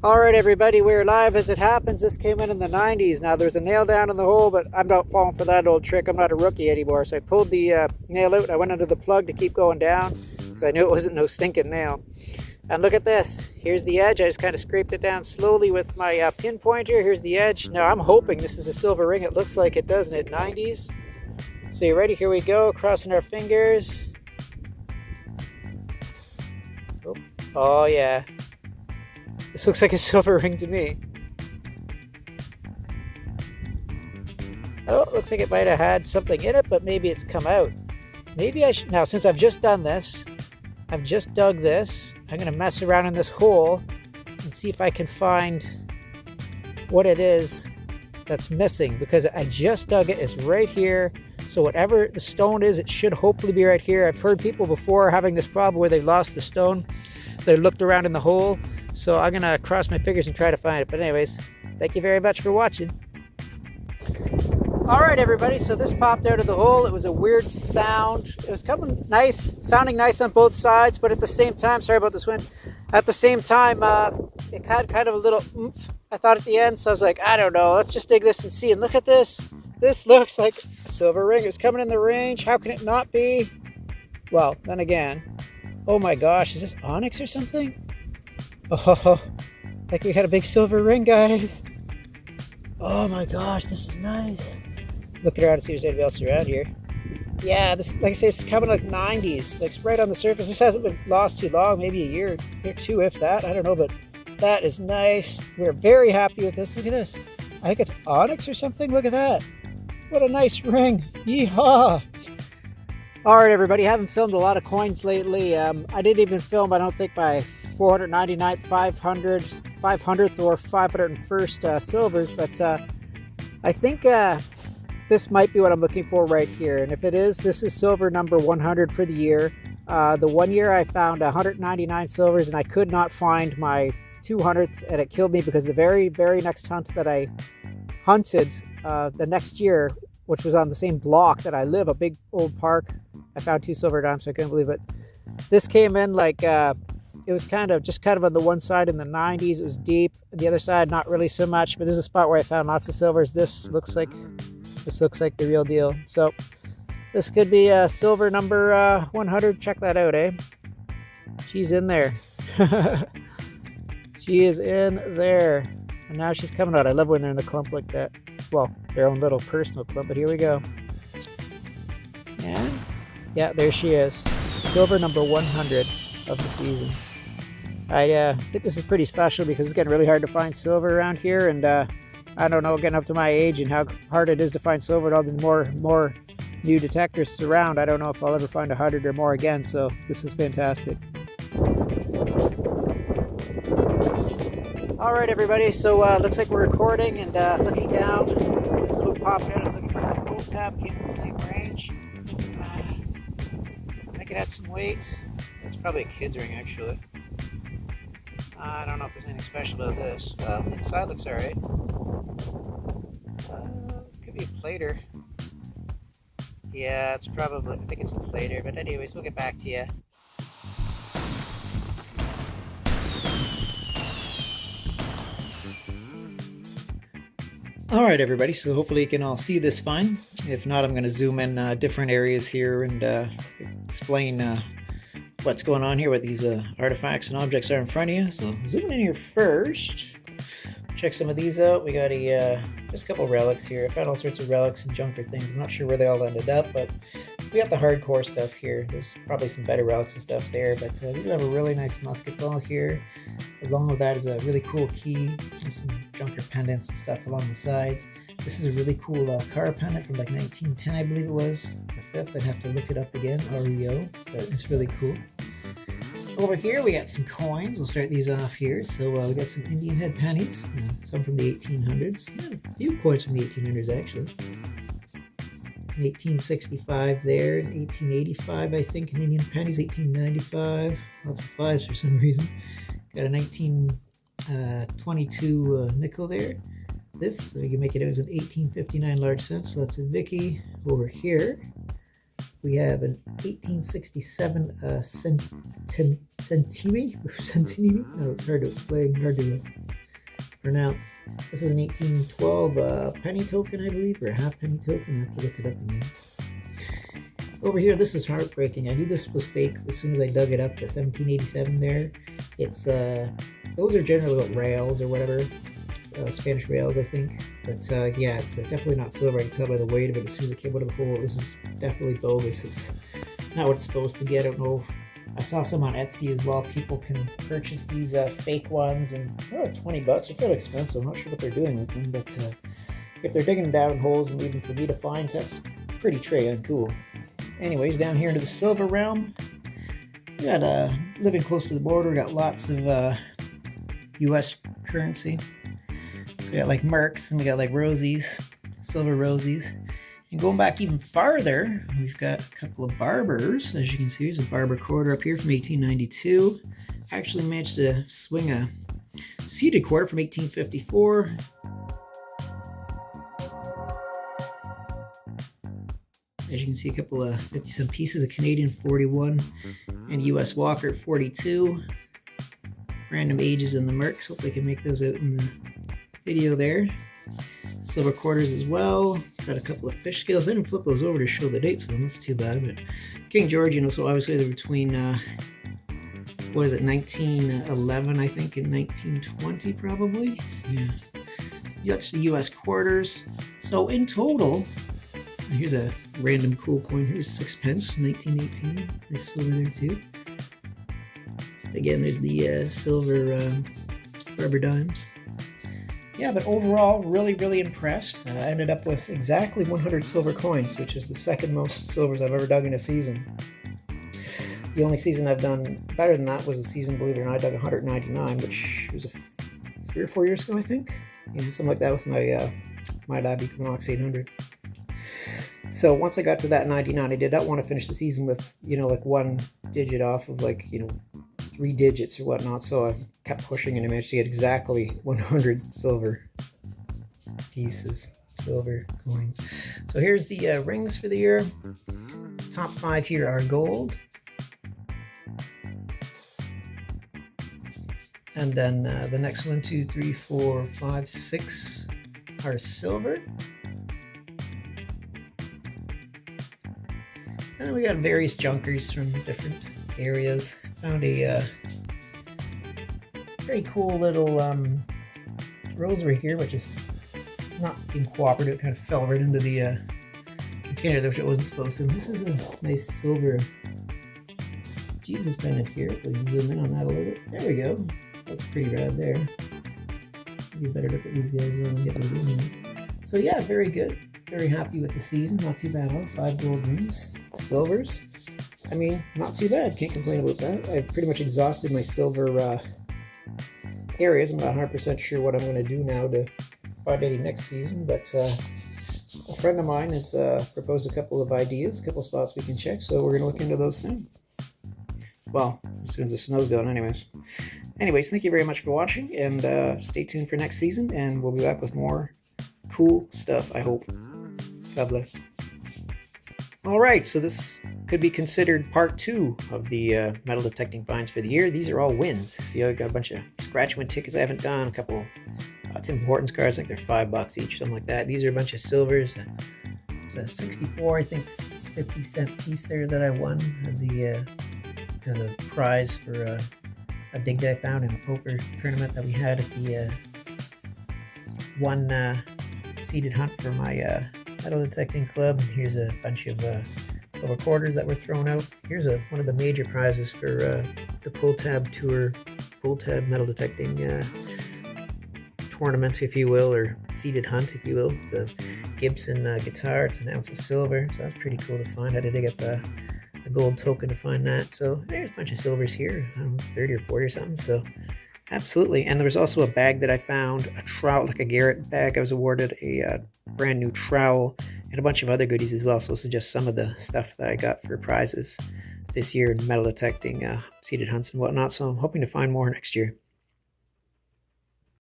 All right, everybody, we're live as it happens. This came in the 90s. Now, there's a nail down in the hole, but I'm not falling for that old trick. I'm not a rookie anymore. So I pulled the nail out and I went under the plug to keep going down because I knew it wasn't no stinking nail. And look at this. Here's the edge. I just kind of scraped it down slowly with my pinpointer. Here's the edge. Now, I'm hoping this is a silver ring. It looks like it, doesn't it? 90s. So you ready? Here we go. Crossing our fingers. Oh yeah. This looks like a silver ring to me. Oh, looks like it might have had something in it, but maybe it's come out. Maybe I should... Now, since I've just done this, I've just dug this, I'm going to mess around in this hole and see if I can find what it is that's missing, because I just dug it. It's right here. So whatever the stone is, it should hopefully be right here. I've heard people before having this problem where they've lost the stone. They looked around in the hole. So I'm going to cross my fingers and try to find it. But anyways, thank you very much for watching. All right, everybody. So this popped out of the hole. It was a weird sound. It was coming nice, sounding nice on both sides. But at the same time, sorry about this wind. At the same time, it had kind of a little oomph, I thought, at the end. So I was like, I don't know. Let's just dig this and see. And look at this. This looks like a silver ring. It's coming in the range. How can it not be? Well, then again, oh my gosh. Is this onyx or something? Oh, like we had a big silver ring, guys. Oh my gosh, this is nice. Looking around to see if there's anybody else around here. Yeah, this, like I say, it's coming like 90s. Like right on the surface. This hasn't been lost too long, maybe a year or two, if that. I don't know, but that is nice. We're very happy with this. Look at this. I think it's onyx or something. Look at that. What a nice ring. Yeehaw. All right, everybody. I haven't filmed a lot of coins lately. I didn't even film, I don't think, by 499th, 500th, or 501st silvers, but I think this might be what I'm looking for right here. And if it is, this is silver number 100 for the year. The 1 year I found 199 silvers, and I could not find my 200th, and it killed me because the very next hunt that I hunted the next year, which was on the same block that I live, a big old park, I found 2 silver dimes, so I couldn't believe it. This came in like it was kind of on the one side in the 90s. It was deep. The other side, not really so much. But there's a spot where I found lots of silvers. This looks like the real deal. So this could be silver number 100. Check that out, eh? She's in there. She is in there. And now she's coming out. I love when they're in the clump like that. Well, their own little personal clump. But here we go. And yeah, there she is. Silver number 100 of the season. I think this is pretty special because it's getting really hard to find silver around here, and I don't know, getting up to my age and how hard it is to find silver and all the more new detectors around, I don't know if I'll ever find 100 or more again, so this is fantastic. All right, everybody, so looks like we're recording and looking down. This is what popped out. It's looking for that gold tab, keeping the same range. I think it had some weight. It's probably a kid's ring, actually. I don't know if there's anything special about this. Well, inside looks alright. Could be a plater. Yeah, it's probably, I think it's a plater. But anyways, we'll get back to you. Alright, everybody, so hopefully you can all see this fine. If not, I'm going to zoom in different areas here and explain what's going on here, what these artifacts and objects are in front of you. So zooming in here first, check some of these out. We got just a couple relics here. I found all sorts of relics and junker things. I'm not sure where they all ended up, but we got the hardcore stuff here. There's probably some better relics and stuff there, but we do have a really nice musket ball here. As long as that is a really cool key, and some junker pendants and stuff along the sides. This is a really cool car pendant from like 1910, I believe it was. The 5th, I'd have to look it up again, REO, but it's really cool. Over here, we got some coins. We'll start these off here. So we got some Indian head pennies, some from the 1800s. A few coins from the 1800s, actually. 1865 there, and 1885, I think, in Indian pennies, 1895. Lots of 5s for some reason. Got a 1922 nickel there. This, so you can make it as an 1859 large cent, so that's a Vicky. Over here, we have an 1867 centimi? No, it's hard to explain, hard to pronounced. This is an 1812 penny token, I believe, or a half penny token. I have to look it up again. Over here, this was heartbreaking. I knew this was fake as soon as I dug it up. The 1787 there. It's those are generally what rails or whatever, Spanish rails, I think. But yeah, it's definitely not silver. I can tell by the weight of it as soon as it came out of the hole. This is definitely bogus. It's not what it's supposed to be. I don't know if I saw some on Etsy as well. People can purchase these fake ones, and they're like 20 bucks. They're fairly expensive. I'm not sure what they're doing with them, but if they're digging down holes and leaving for me to find, that's pretty uncool. Anyways, down here into the silver realm, we got living close to the border. We got lots of U.S. currency. So we got like Mercs, and we got like Rosies, silver Rosies. And going back even farther, we've got a couple of Barbers. As you can see, there's a Barber quarter up here from 1892. Actually managed to swing a seated quarter from 1854. As you can see, a couple of 50-cent pieces, a Canadian 41 and U.S. Walker 42. Random ages in the Mercs. Hopefully I can make those out in the video there. Silver quarters as well. Got a couple of fish scales. I didn't flip those over to show the dates, so that's too bad. But King George, you know, so obviously they're between, what is it, 1911, I think, and 1920 probably. Yeah. That's the U.S. quarters. So in total, here's a random cool coin. Here's 6 pence, 1918. Nice silver there too. Again, there's the silver rubber dimes. Yeah, but overall, really impressed. I ended up with exactly 100 silver coins, which is the second most silvers I've ever dug in a season. The only season I've done better than that was the season, believe it or not, I dug 199, which was 3 or 4 years ago, I think. You know, something like that with my my Lab Equinox 800. So once I got to that 99, I did not want to finish the season with, you know, like one digit off of, like, you know, 3 digits or whatnot. So I kept pushing and I managed to get exactly 100 silver pieces, silver coins. So here's the rings for the year. Top 5 here are gold. And then the next 1, 2, 3, 4, 5, 6 are silver. And then we got various junkers from different areas. Found a very cool little rosary here, which is not being cooperative. It kind of fell right into the container, which it wasn't supposed to. This is a nice silver Jesus pendant here. If we can zoom in on that a little bit. There we go. Looks pretty rad there. Maybe better look at these guys when we get the zoom in. So yeah, very good. Very happy with the season. Not too bad at all. 5 gold rings. Silvers. I mean, not too bad. Can't complain about that. I've pretty much exhausted my silver areas. I'm not 100% sure what I'm going to do now to find any next season, but a friend of mine has proposed a couple of ideas, a couple of spots we can check, so we're going to look into those soon. Well, as soon as the snow's gone anyways. Anyways, thank you very much for watching, and stay tuned for next season, and we'll be back with more cool stuff, I hope. God bless. Alright, so this could be considered part 2 of the metal detecting finds for the year. These are all wins. See, I got a bunch of scratch win tickets I haven't done, a couple Tim Hortons cards, I think they're $5 each, something like that. These are a bunch of silvers. There's a 64, I think, 50-cent piece there that I won as a prize for a dig that I found in a poker tournament that we had at the one seated hunt for my metal detecting club. And here's a bunch of silver quarters that were thrown out. Here's one of the major prizes for the Pull Tab Tour, Pull Tab metal detecting tournament, if you will, or seated hunt, if you will. It's a Gibson guitar. It's an ounce of silver, so that's pretty cool to find. I had to dig up a gold token to find that. So there's a bunch of silvers here. I don't know, 30 or 40 or something. So absolutely. And there was also a bag that I found, a trowel, like a Garrett bag. I was awarded a brand new trowel and a bunch of other goodies as well. So this is just some of the stuff that I got for prizes this year in metal detecting, seated hunts and whatnot. So I'm hoping to find more next year.